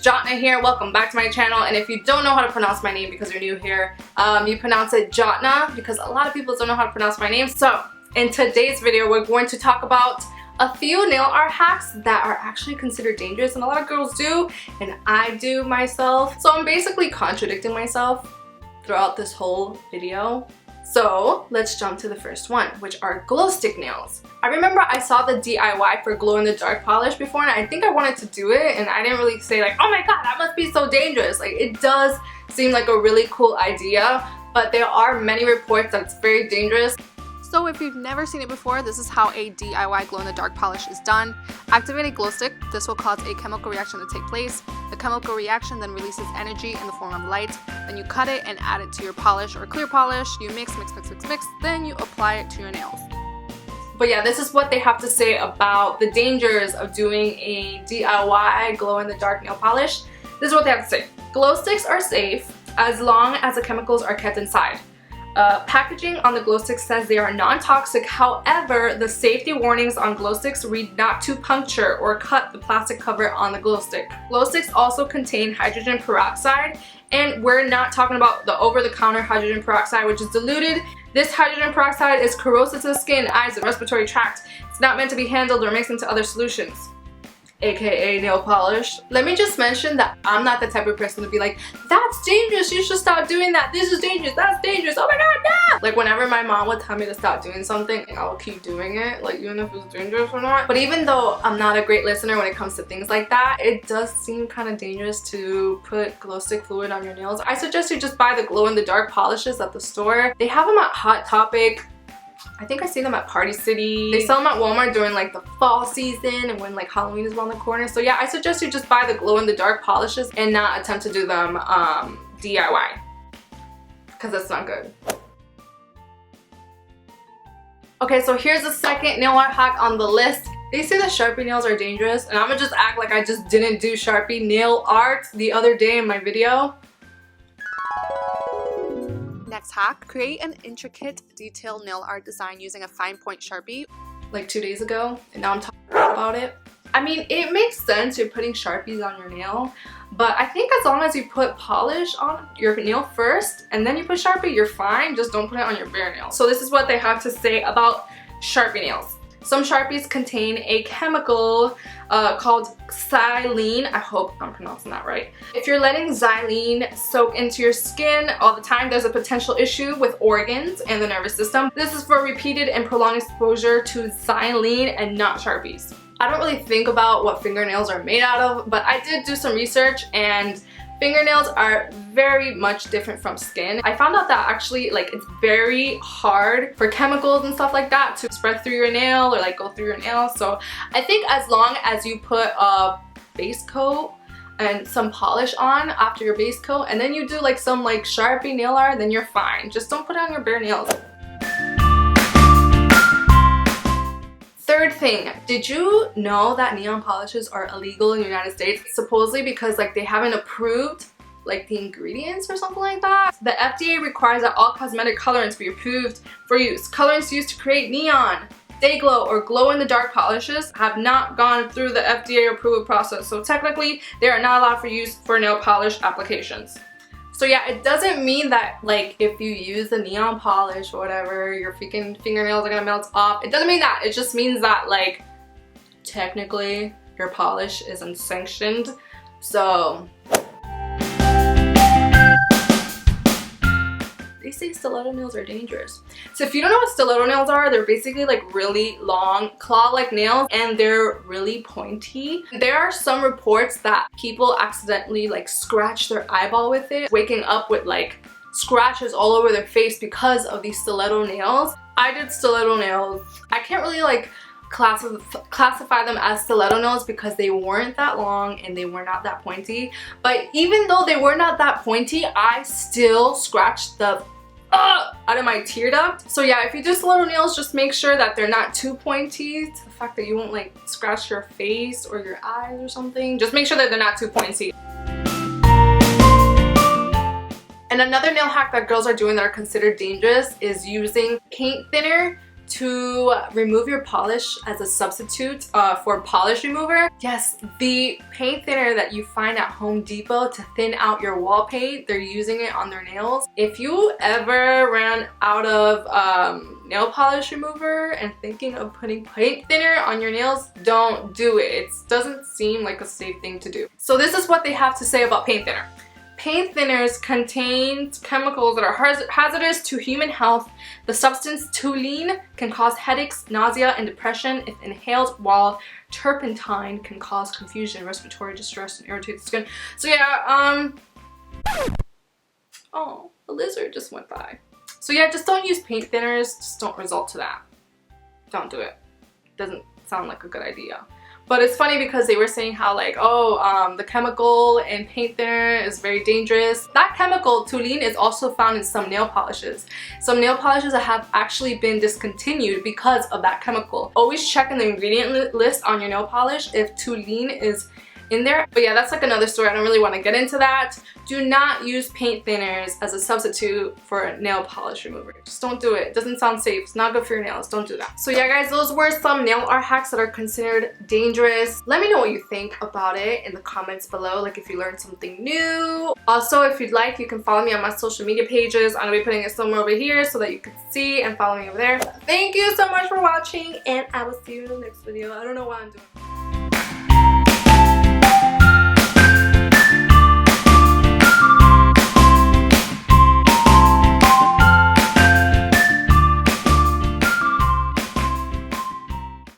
Jotna here. Welcome back to my channel. And if you don't know how to pronounce my name because you're new here, you pronounce it Jotna because a lot of people don't know how to pronounce my name. So in today's video, we're going to talk about a few nail art hacks that are actually considered dangerous, and a lot of girls do, and I do myself. So I'm basically contradicting myself throughout this whole video. So let's jump to the first one, which are glow stick nails. I remember I saw the DIY for glow in the dark polish before, and I think I wanted to do it, and I didn't really say like, oh my god, that must be so dangerous. Like, it does seem like a really cool idea, but there are many reports that it's very dangerous. So if you've never seen it before, this is how a DIY glow-in-the-dark polish is done. Activate a glow stick. This will cause a chemical reaction to take place. The chemical reaction then releases energy in the form of light. Then you cut it and add it to your polish or clear polish. You mix, then you apply it to your nails. But yeah, this is what they have to say about the dangers of doing a DIY glow-in-the-dark nail polish. This is what they have to say. Glow sticks are safe as long as the chemicals are kept inside. Packaging on the glow sticks says they are non-toxic. However, the safety warnings on glow sticks read not to puncture or cut the plastic cover on the glow stick. Glow sticks also contain hydrogen peroxide, and we're not talking about the over-the-counter hydrogen peroxide, which is diluted. This hydrogen peroxide is corrosive to the skin, eyes, and respiratory tract. It's not meant to be handled or mixed into other solutions, aka nail polish. Let me just mention that I'm not the type of person to be like, that's dangerous, you should stop doing that, this is dangerous, that's dangerous, oh my god, no! Like, whenever my mom would tell me to stop doing something, I will keep doing it, like, even if it's dangerous or not. But even though I'm not a great listener when it comes to things like that, it does seem kind of dangerous to put glow stick fluid on your nails. I suggest you just buy the glow-in-the-dark polishes at the store. They have them at Hot Topic. I think I see them at Party City. They sell them at Walmart during like the fall season and when like Halloween is around the corner. So yeah, I suggest you just buy the glow-in-the-dark polishes and not attempt to do them DIY, because that's not good. Okay, so here's the second nail art hack on the list. They say that Sharpie nails are dangerous, and I'm gonna just act like I just didn't do Sharpie nail art the other day in my video. Next hack, create an intricate detailed nail art design using a fine point Sharpie. Like 2 days ago, and now I'm talking about it. I mean, it makes sense you're putting Sharpies on your nail, but I think as long as you put polish on your nail first and then you put Sharpie, you're fine. Just don't put it on your bare nail. So this is what they have to say about Sharpie nails. Some Sharpies contain a chemical called xylene. I hope I'm pronouncing that right. If you're letting xylene soak into your skin all the time, there's a potential issue with organs and the nervous system. This is for repeated and prolonged exposure to xylene and not Sharpies. I don't really think about what fingernails are made out of, but I did do some research, and fingernails are very much different from skin. I found out that actually, like, it's very hard for chemicals and stuff like that to spread through your nail or like go through your nail. So I think as long as you put a base coat and some polish on after your base coat, and then you do like some like Sharpie nail art, then you're fine. Just don't put it on your bare nails. Third thing, did you know that neon polishes are illegal in the United States? Supposedly because like they haven't approved like the ingredients or something like that. The FDA requires that all cosmetic colorants be approved for use. Colorants used to create neon, day glow, or glow-in-the-dark polishes have not gone through the FDA approval process, so technically they are not allowed for use for nail polish applications. So yeah, it doesn't mean that like if you use the neon polish or whatever, your freaking fingernails are gonna melt off. It doesn't mean that. It just means that like technically your polish isn't sanctioned. So they say stiletto nails are dangerous. So if you don't know what stiletto nails are, they're basically like really long claw-like nails, and they're really pointy. There are some reports that people accidentally like scratch their eyeball with it, waking up with like scratches all over their face because of these stiletto nails. I did stiletto nails. I can't really like classify them as stiletto nails because they weren't that long and they were not that pointy. But even though they were not that pointy, I still scratched the out of my tear duct. So yeah, if you do stiletto nails, just make sure that they're not too pointy to the fact that you won't like scratch your face or your eyes or something. Just make sure that they're not too pointy. And another nail hack that girls are doing that are considered dangerous is using paint thinner to remove your polish as a substitute for polish remover. Yes, the paint thinner that you find at Home Depot to thin out your wall paint, they're using it on their nails. If you ever ran out of nail polish remover and thinking of putting paint thinner on your nails, don't do it. It doesn't seem like a safe thing to do. So this is what they have to say about paint thinner. Paint thinners contain chemicals that are hazardous to human health. The substance toluene can cause headaches, nausea, and depression if inhaled, while turpentine can cause confusion, respiratory distress, and irritate the skin. So yeah, oh, a lizard just went by. So yeah, just don't use paint thinners. Just don't resort to that. Don't do it. Doesn't sound like a good idea. But it's funny because they were saying how like, oh, the chemical in paint thinner is very dangerous. That chemical, toluene, is also found in some nail polishes. Some nail polishes that have actually been discontinued because of that chemical. Always check in the ingredient list on your nail polish if toluene is in there. But yeah, that's like another story. I don't really want to get into that. Do not use paint thinners as a substitute for a nail polish remover. Just don't do it. It doesn't sound safe. It's not good for your nails. Don't do that. So yeah, guys, those were some nail art hacks that are considered dangerous. Let me know what you think about it in the comments below, like if you learned something new. Also, if you'd like, you can follow me on my social media pages. I'm gonna be putting it somewhere over here so that you can see and follow me over there. Thank you so much for watching, and I will see you in the next video. I don't know what I'm doing.